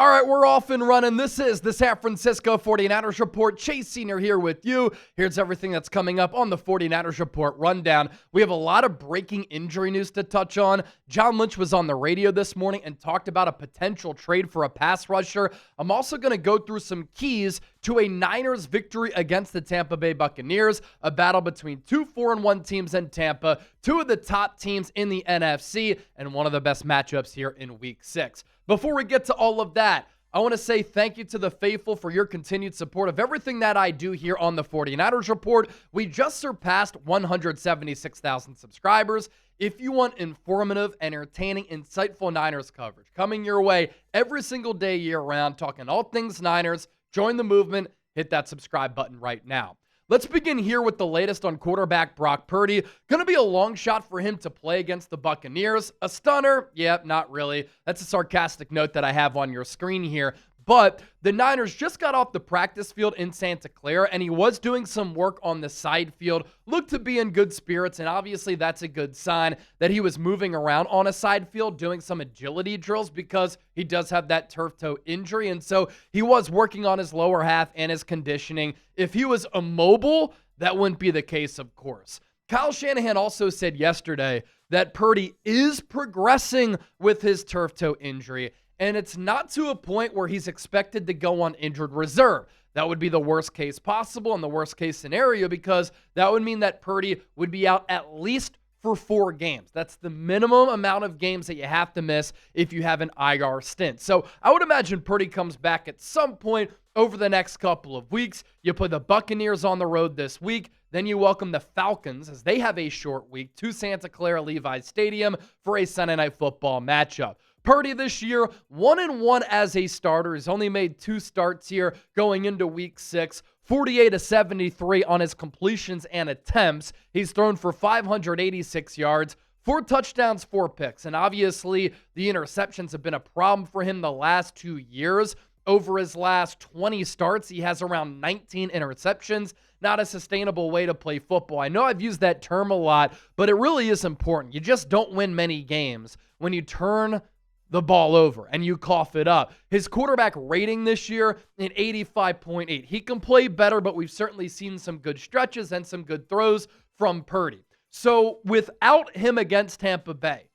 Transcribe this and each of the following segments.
All right, we're off and running. This is the San Francisco 49ers Report. Chase Sr. here with you. Here's everything that's coming up on the 49ers Report Rundown. We have a lot of breaking injury news to touch on. John Lynch was on the radio this morning and talked about a potential trade for a pass rusher. I'm also going to go through some keys to a Niners victory against the Tampa Bay Buccaneers, a battle between two 4-1 teams in Tampa, two of the top teams in the NFC, and one of the best matchups here in Week 6. Before we get to all of that, I want to say thank you to the faithful for your continued support of everything that I do here on the 49ers Report. We just surpassed 176,000 subscribers. If you want informative, entertaining, insightful Niners coverage coming your way every single day year-round, talking all things Niners, join the movement, hit that subscribe button right now. Let's begin here with the latest on quarterback Brock Purdy. Going to be a long shot for him to play against the Buccaneers. A stunner? Yeah, not really. That's a sarcastic note that I have on your screen here. But the Niners just got off the practice field in Santa Clara, and he was doing some work on the side field. Looked to be in good spirits, and obviously that's a good sign that he was moving around on a side field, doing some agility drills because he does have that turf toe injury, and so he was working on his lower half and his conditioning. If he was immobile, that wouldn't be the case, of course. Kyle Shanahan also said yesterday that Purdy is progressing with his turf toe injury, and it's not to a point where he's expected to go on injured reserve. That would be the worst case possible and the worst case scenario because that would mean that Purdy would be out at least for 4 games. That's the minimum amount of games that you have to miss if you have an IR stint. So I would imagine Purdy comes back at some point over the next couple of weeks. You play the Buccaneers on the road this week. Then you welcome the Falcons, as they have a short week, to Santa Clara Levi's Stadium for a Sunday Night Football matchup. Purdy this year, 1-1 as a starter. He's only made 2 starts here going into Week 6. 48-73 on his completions and attempts. He's thrown for 586 yards, 4 touchdowns, 4 picks. And obviously, the interceptions have been a problem for him the last 2 years. Over his last 20 starts, he has around 19 interceptions. Not a sustainable way to play football. I know I've used that term a lot, but it really is important. You just don't win many games when you turn the ball over and you cough it up. His quarterback rating this year, an 85.8. He can play better, but we've certainly seen some good stretches and some good throws from Purdy. So without him against Tampa Bay,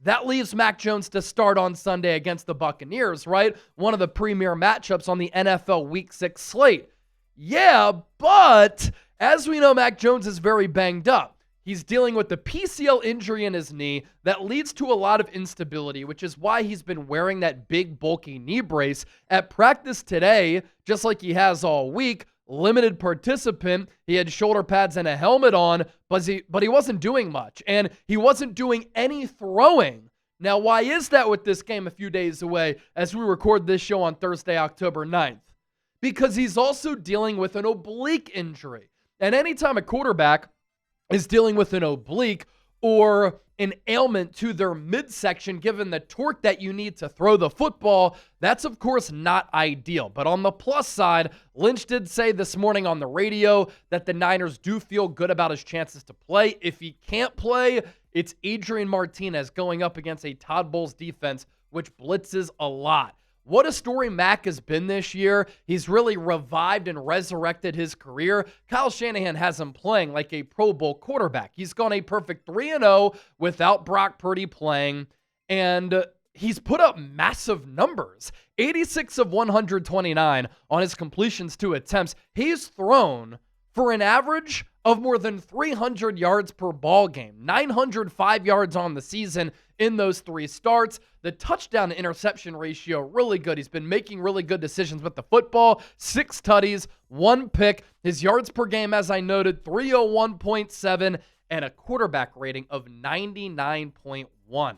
that leaves Mac Jones to start on Sunday against the Buccaneers, right? One of the premier matchups on the NFL Week 6 slate. Yeah, but as we know, Mac Jones is very banged up. He's dealing with the PCL injury in his knee that leads to a lot of instability, which is why he's been wearing that big, bulky knee brace at practice today, just like he has all week. Limited participant. He had shoulder pads and a helmet on, but he wasn't doing much, and he wasn't doing any throwing. Now, why is that with this game a few days away as we record this show on Thursday, October 9th? Because he's also dealing with an oblique injury. And anytime a quarterback is dealing with an oblique or an ailment to their midsection, given the torque that you need to throw the football, that's of course not ideal. But on the plus side, Lynch did say this morning on the radio that the Niners do feel good about his chances to play. If he can't play, it's Adrian Martinez going up against a Todd Bowles defense, which blitzes a lot. What a story Mac has been this year. He's really revived and resurrected his career. Kyle Shanahan has him playing like a Pro Bowl quarterback. He's gone a perfect 3-0 without Brock Purdy playing, and he's put up massive numbers. 86 of 129 on his completions to attempts. He's thrown for an average of more than 300 yards per ball game, 905 yards on the season in those 3 starts. The touchdown to interception ratio, really good. He's been making really good decisions with the football. 6 tutties, 1 pick. His yards per game, as I noted, 301.7, and a quarterback rating of 99.1.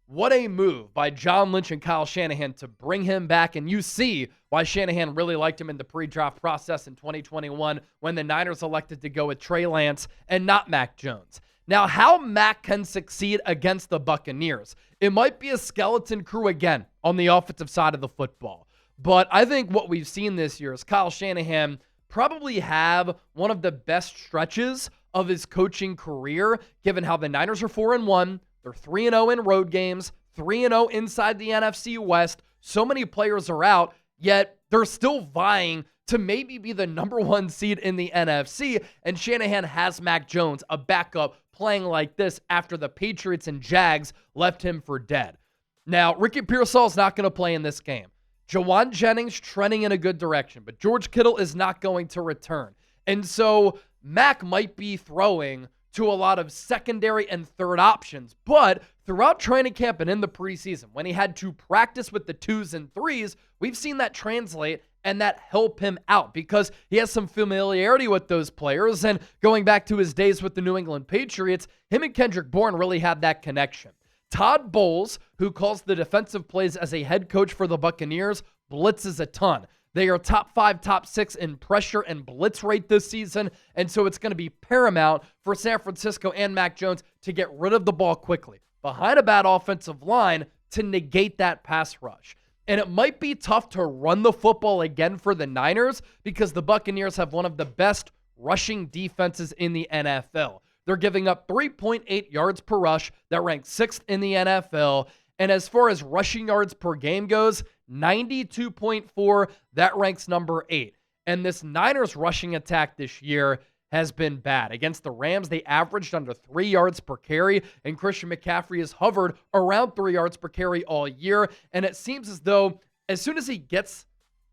What a move by John Lynch and Kyle Shanahan to bring him back, and you see why Shanahan really liked him in the pre-draft process in 2021 when the Niners elected to go with Trey Lance and not Mac Jones. Now, how Mac can succeed against the Buccaneers, it might be a skeleton crew again on the offensive side of the football. But I think what we've seen this year is Kyle Shanahan probably have one of the best stretches of his coaching career, given how the Niners are 4-1. They're 3-0 in road games, 3-0 inside the NFC West. So many players are out, yet they're still vying to maybe be the number 1 seed in the NFC, and Shanahan has Mac Jones, a backup, playing like this after the Patriots and Jags left him for dead. Now, Ricky Pearsall's not going to play in this game. Jawan Jennings trending in a good direction, but George Kittle is not going to return. And so Mac might be throwing to a lot of secondary and third options, but throughout training camp and in the preseason, when he had to practice with the 2s and 3s, we've seen that translate and that help him out because he has some familiarity with those players. And going back to his days with the New England Patriots, him and Kendrick Bourne really had that connection. Todd Bowles, who calls the defensive plays as a head coach for the Buccaneers, blitzes a ton. They are top 5, top 6 in pressure and blitz rate this season, and so it's going to be paramount for San Francisco and Mac Jones to get rid of the ball quickly behind a bad offensive line to negate that pass rush. And it might be tough to run the football again for the Niners because the Buccaneers have one of the best rushing defenses in the NFL. They're giving up 3.8 yards per rush. That ranks 6th in the NFL. And as far as rushing yards per game goes, 92.4, that ranks number 8. And this Niners rushing attack this year has been bad. Against the Rams, they averaged under 3 yards per carry, and Christian McCaffrey has hovered around 3 yards per carry all year. And it seems as though as soon as he gets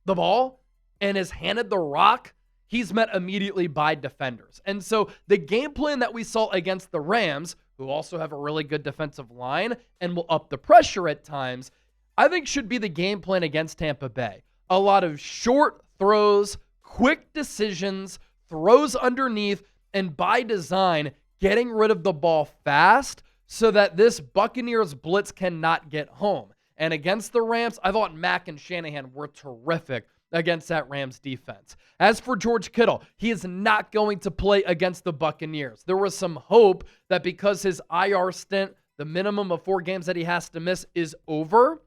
the ball and is handed the rock, he's met immediately by defenders. And so the game plan that we saw against the Rams, who also have a really good defensive line and will up the pressure at times, I think should be the game plan against Tampa Bay. A lot of short throws, quick decisions, throws underneath, and by design, getting rid of the ball fast so that this Buccaneers blitz cannot get home. And against the Rams, I thought Mac and Shanahan were terrific against that Rams defense. As for George Kittle, he is not going to play against the Buccaneers. There was some hope that because his IR stint, the minimum of 4 games that he has to miss, is over,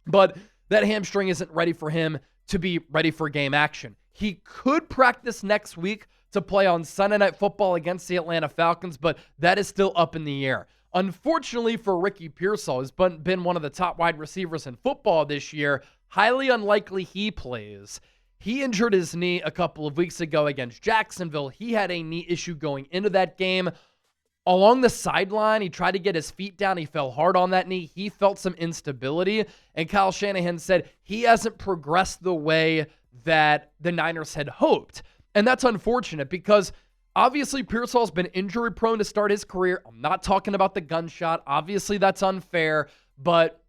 but that hamstring isn't ready for him to be ready for game action. He could practice next week to play on Sunday Night Football against the Atlanta Falcons, but that is still up in the air. Unfortunately for Ricky Pearsall, who's been one of the top wide receivers in football this year, highly unlikely he plays. He injured his knee a couple of weeks ago against Jacksonville. He had a knee issue going into that game. Along the sideline, he tried to get his feet down. He fell hard on that knee. He felt some instability. And Kyle Shanahan said he hasn't progressed the way that the Niners had hoped. And that's unfortunate because obviously Pearsall's been injury prone to start his career. I'm not talking about the gunshot. Obviously that's unfair. But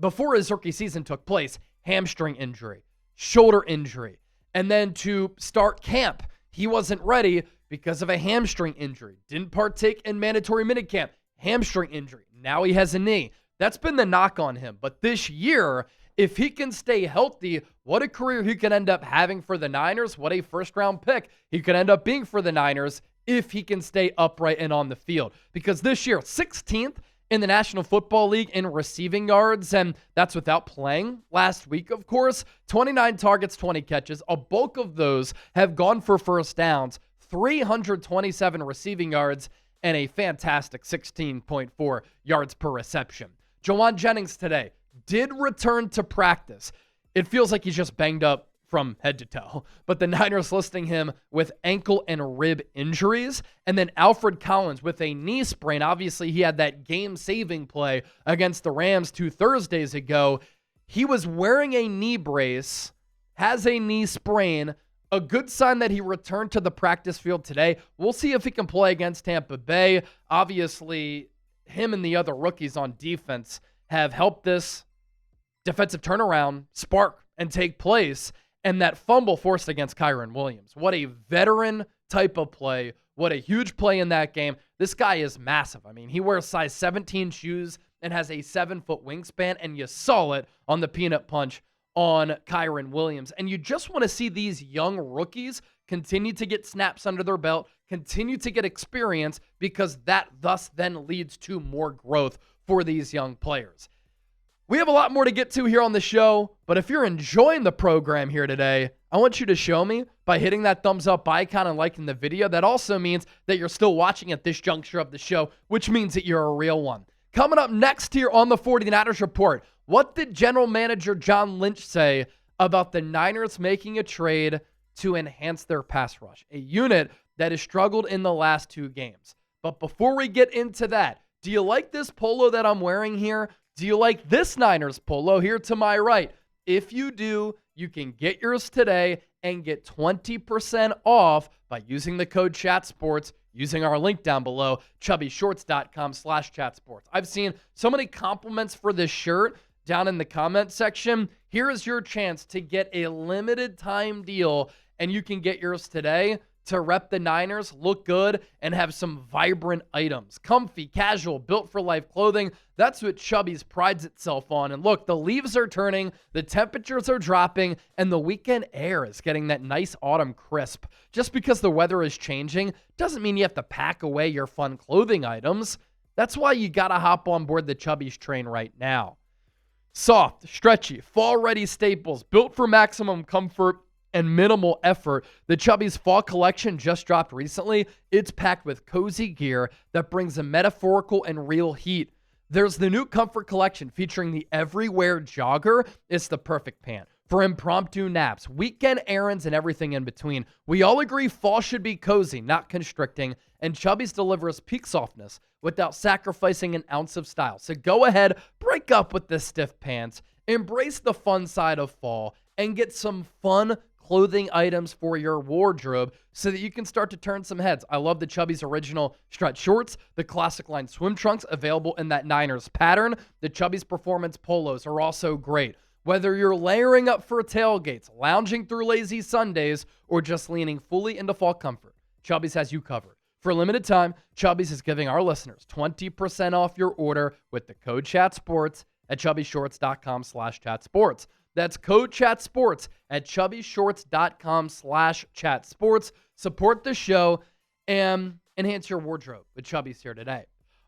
before his rookie season took place, hamstring injury, shoulder injury. And then to start camp, he wasn't ready because of a hamstring injury. Didn't partake in mandatory minicamp. Hamstring injury. Now he has a knee. That's been the knock on him. But this year, if he can stay healthy, what a career he could end up having for the Niners. What a first-round pick he could end up being for the Niners if he can stay upright and on the field. Because this year, 16th in the National Football League in receiving yards, and that's without playing last week, of course. 29 targets, 20 catches. A bulk of those have gone for first downs. 327 receiving yards, and a fantastic 16.4 yards per reception. Jawan Jennings today did return to practice. It feels like he's just banged up from head to toe, but the Niners listing him with ankle and rib injuries. And then Alfred Collins with a knee sprain. Obviously, he had that game-saving play against the Rams 2 Thursdays ago. He was wearing a knee brace, has a knee sprain. A good sign that he returned to the practice field today. We'll see if he can play against Tampa Bay. Obviously, him and the other rookies on defense have helped this defensive turnaround spark and take place. And that fumble forced against Kyren Williams. What a veteran type of play. What a huge play in that game. This guy is massive. I mean, he wears size 17 shoes and has a 7-foot wingspan, and you saw it on the peanut punch on Kyren Williams. And you just want to see these young rookies continue to get snaps under their belt, continue to get experience, because that thus then leads to more growth for these young players. We have a lot more to get to here on the show, but if you're enjoying the program here today, I want you to show me by hitting that thumbs up icon and liking the video. That also means that you're still watching at this juncture of the show, which means that you're a real one. Coming up next here on the 49ers Report, What did general manager John Lynch say about the Niners making a trade to enhance their pass rush, a unit that has struggled in the last 2 games? But before we get into that, do you like this polo that I'm wearing here? Do you like this Niners polo here to my right? If you do, you can get yours today and get 20% off by using the code CHATSPORTS, using our link down below, chubbyshorts.com/chatsports. I've seen so many compliments for this shirt down in the comment section. Here is your chance to get a limited time deal, and you can get yours today to rep the Niners, look good, and have some vibrant items. Comfy, casual, built-for-life clothing. That's what Chubby's prides itself on. And look, the leaves are turning, the temperatures are dropping, and the weekend air is getting that nice autumn crisp. Just because the weather is changing doesn't mean you have to pack away your fun clothing items. That's why you got to hop on board the Chubby's train right now. Soft, stretchy, fall-ready staples built for maximum comfort and minimal effort. The Chubby's fall collection just dropped recently. It's packed with cozy gear that brings a metaphorical and real heat. There's the new comfort collection featuring the Everywhere Jogger. It's the perfect pant for impromptu naps, weekend errands, and everything in between. We all agree fall should be cozy, not constricting, and Chubby's delivers peak softness without sacrificing an ounce of style. So go ahead, break up with the stiff pants, embrace the fun side of fall, and get some fun clothing items for your wardrobe so that you can start to turn some heads. I love the Chubby's original stretch shorts, the classic line swim trunks available in that Niners pattern. The Chubby's performance polos are also great. Whether you're layering up for tailgates, lounging through lazy Sundays, or just leaning fully into fall comfort, Chubby's has you covered. For a limited time, Chubby's is giving our listeners 20% off your order with the code CHATSPORTS at chubbyshorts.com/chatsports. That's code CHATSPORTS at chubbyshorts.com/chatsports. Support the show and enhance your wardrobe with Chubby's here today.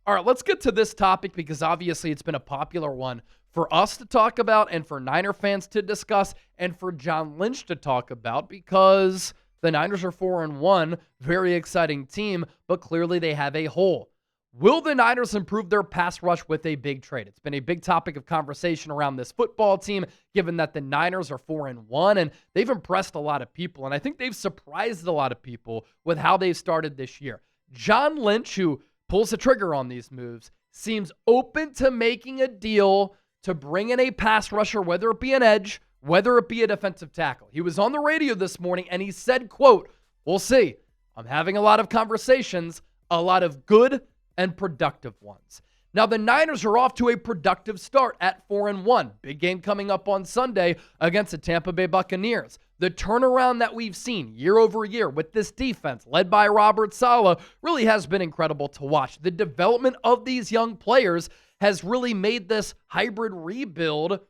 All right, let's get to this topic because obviously it's been a popular one for us to talk about and for Niner fans to discuss and for John Lynch to talk about because the Niners are 4-1, very exciting team, but clearly they have a hole. Will the Niners improve their pass rush with a big trade? It's been a big topic of conversation around this football team, given that the Niners are 4-1, and they've impressed a lot of people, and I think they've surprised a lot of people with how they've started this year. John Lynch, who pulls the trigger on these moves, seems open to making a deal to bring in a pass rusher, whether it be an edge, whether it be a defensive tackle. He was on the radio this morning, and he said, quote, "We'll see. I'm having a lot of conversations, a lot of good and productive ones." Now, the Niners are off to a productive start at 4-1. Big game coming up on Sunday against the Tampa Bay Buccaneers. The turnaround that we've seen year over year with this defense, led by Robert Saleh, really has been incredible to watch. The development of these young players has really made this hybrid rebuild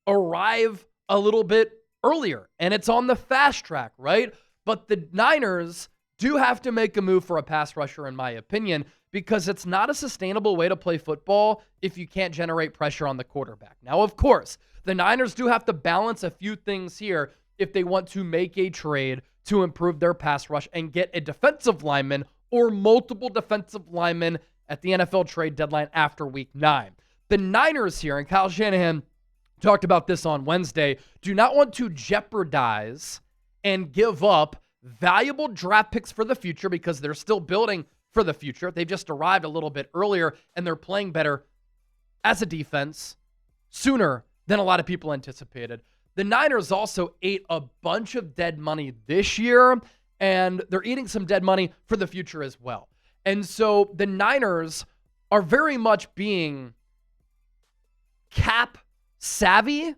arrive a little bit earlier, and it's on the fast track, right? But the Niners do have to make a move for a pass rusher, in my opinion, because it's not a sustainable way to play football if you can't generate pressure on the quarterback. Now, of course, the Niners do have to balance a few things here if they want to make a trade to improve their pass rush and get a defensive lineman or multiple defensive linemen at the NFL trade deadline after week 9. The Niners here, and Kyle Shanahan talked about this on Wednesday, do not want to jeopardize and give up valuable draft picks for the future because they're still building for the future. They've just arrived a little bit earlier, and they're playing better as a defense sooner than a lot of people anticipated. The Niners also ate a bunch of dead money this year, and they're eating some dead money for the future as well. And so the Niners are very much being cap savvy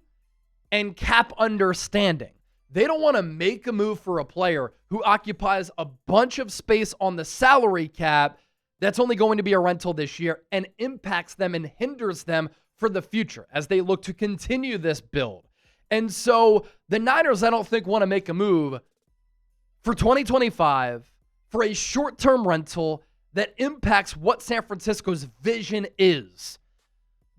and cap understanding. They don't want to make a move for a player who occupies a bunch of space on the salary cap that's only going to be a rental this year and impacts them and hinders them for the future as they look to continue this build. And so the Niners, I don't think, want to make a move for 2025 for a short-term rental that impacts what San Francisco's vision is.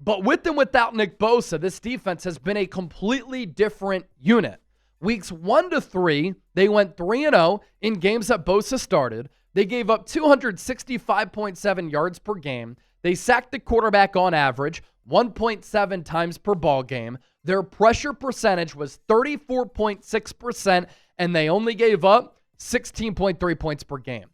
But with and without Nick Bosa, this defense has been a completely different unit. Weeks 1 to 3, they went 3-0 in games that Bosa started. They gave up 265.7 yards per game. They sacked the quarterback on average, 1.7 times per ball game. Their pressure percentage was 34.6%, and they only gave up 16.3 points per game.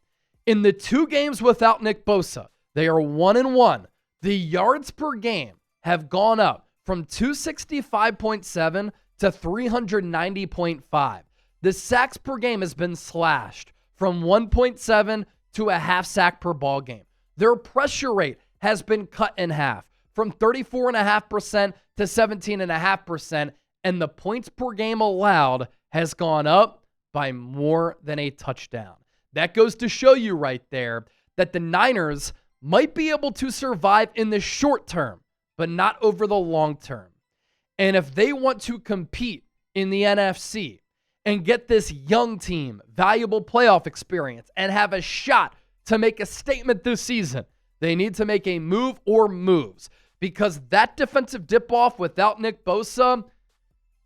In the 2 games without Nick Bosa, they are 1-1. The yards per game have gone up from 265.7 to 390.5. The sacks per game has been slashed from 1.7 to a half sack per ball game. Their pressure rate has been cut in half from 34.5% to 17.5%, and the points per game allowed has gone up by more than a touchdown. That goes to show you right there that the Niners might be able to survive in the short term, but not over the long term. And if they want to compete in the NFC and get this young team valuable playoff experience and have a shot to make a statement this season, they need to make a move or moves, because that defensive dip-off without Nick Bosa,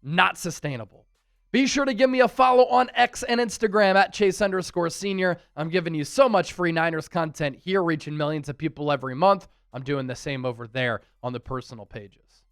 not sustainable. Be sure to give me a follow on X and Instagram at Chase_Senior. I'm giving you so much free Niners content here, reaching millions of people every month. I'm doing the same over there on the personal pages.